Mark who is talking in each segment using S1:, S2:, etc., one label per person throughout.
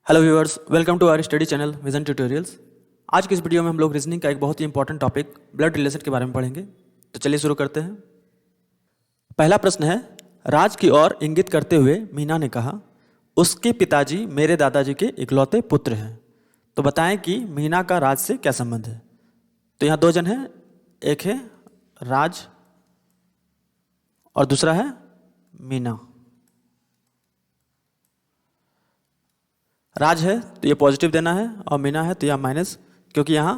S1: Hello viewers, welcome to our study channel vision tutorials. आज की इस वीडियो में हम लोग रीजनिंग का एक बहुत ही इंपॉर्टेंट टॉपिक ब्लड रिलेशन के बारे में पढ़ेंगे। तो चलिए शुरू करते हैं। पहला प्रश्न है, राज की ओर इंगित करते हुए मीना ने कहा, उसके पिताजी मेरे दादाजी के इकलौते पुत्र हैं। तो बताएं कि मीना का राज से क्या संबंध है। तो यहाँ दो जन हैं, एक है राज और दूसरा है मीना। राज है तो ये पॉजिटिव देना है और मीना है तो यह माइनस, क्योंकि यहाँ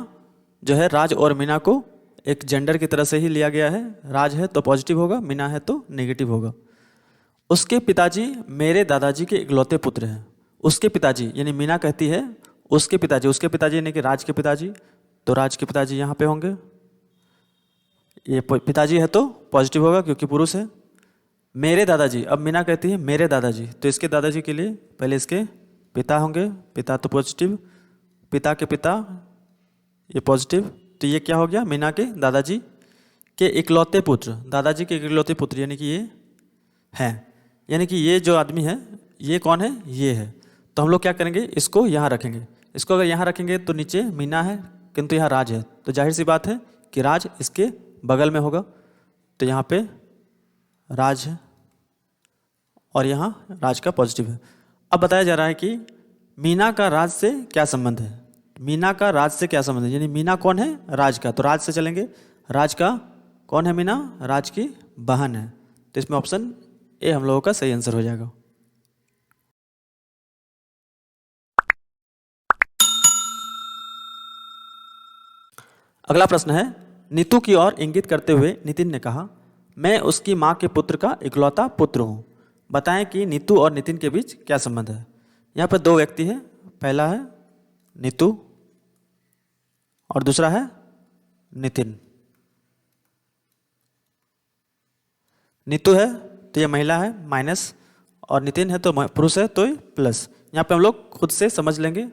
S1: जो है राज और मीना को एक जेंडर की तरह से ही लिया गया है। राज है तो पॉजिटिव होगा, मीना है तो नेगेटिव होगा। उसके पिताजी मेरे दादाजी के इकलौते पुत्र हैं। उसके पिताजी यानी मीना कहती है उसके पिताजी यानी कि राज के पिताजी, तो राज के पिताजी यहाँ पे होंगे। ये पिताजी है तो पॉजिटिव होगा क्योंकि पुरुष है। मेरे दादाजी, अब मीना कहती है मेरे दादाजी, तो इसके दादाजी के लिए पहले इसके पिता होंगे, पिता तो पॉजिटिव, पिता के पिता ये पॉजिटिव, तो ये क्या हो गया, मीना के दादाजी के इकलौते पुत्र, दादाजी के इकलौते पुत्र यानी कि ये हैं। यानी कि ये जो आदमी है ये कौन है, ये है। तो हम लोग क्या करेंगे, इसको यहाँ रखेंगे। इसको अगर यहाँ रखेंगे तो नीचे मीना है किंतु यहाँ राज है, तो जाहिर सी बात है कि राज इसके बगल में होगा। तो यहाँ पे राज है और यहाँ राज का पॉजिटिव है। अब बताया जा रहा है कि मीना का राज से क्या संबंध है। मीना का राज से क्या संबंध है, यानी मीना कौन है, राज का, तो राज से चलेंगे। राज का कौन है, मीना राज की बहन है। तो इसमें ऑप्शन ए हम लोगों का सही आंसर हो जाएगा। अगला प्रश्न है, नीतू की ओर इंगित करते हुए नितिन ने कहा, मैं उसकी माँ के पुत्र का इकलौता पुत्र हूँ। बताएं कि नीतू और नितिन के बीच क्या संबंध है। यहाँ पर दो व्यक्ति हैं, पहला है नीतू और दूसरा है नितिन। नीतू है तो ये महिला है माइनस, और नितिन है तो पुरुष है तो प्लस। यहाँ पे हम लोग खुद से समझ लेंगे।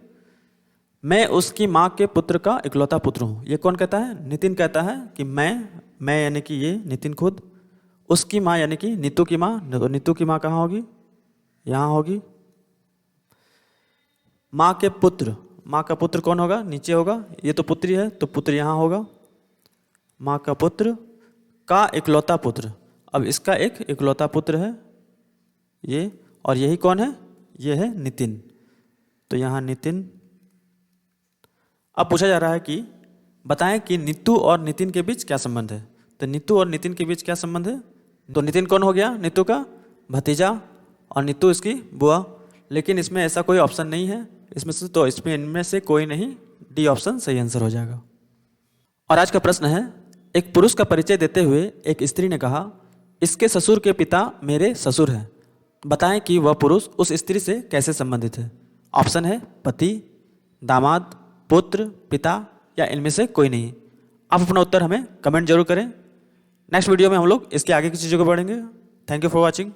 S1: मैं उसकी माँ के पुत्र का इकलौता पुत्र हूँ, ये कौन कहता है, नितिन कहता है कि मैं यानी कि ये नितिन खुद, उसकी माँ यानी कि नीतू की माँ, तो नीतू की माँ कहाँ होगी, यहाँ होगी। माँ के पुत्र, माँ का पुत्र कौन होगा, नीचे होगा, ये तो पुत्री है तो पुत्र यहाँ होगा। माँ का पुत्र का इकलौता पुत्र, अब इसका एक इकलौता पुत्र है ये, और यही कौन है, ये है नितिन, तो यहाँ नितिन। अब पूछा जा रहा है कि बताएं कि नीतू और नितिन के बीच क्या संबंध है। तो नीतू और नितिन के बीच क्या संबंध है, तो नितिन कौन हो गया, नीतू का भतीजा और नीतू इसकी बुआ। लेकिन इसमें ऐसा कोई ऑप्शन नहीं है इसमें से, तो इसमें इनमें से कोई नहीं, डी ऑप्शन सही आंसर हो जाएगा। और आज का प्रश्न है, एक पुरुष का परिचय देते हुए एक स्त्री ने कहा, इसके ससुर के पिता मेरे ससुर हैं। बताएं कि वह पुरुष उस स्त्री से कैसे संबंधित है। ऑप्शन है पति, दामाद, पुत्र, पिता, या इनमें से कोई नहीं। आप अपना उत्तर हमें कमेंट जरूर करें। नेक्स्ट वीडियो में हम लोग इसके आगे की चीज़ों को पढ़ेंगे। Thank you for watching.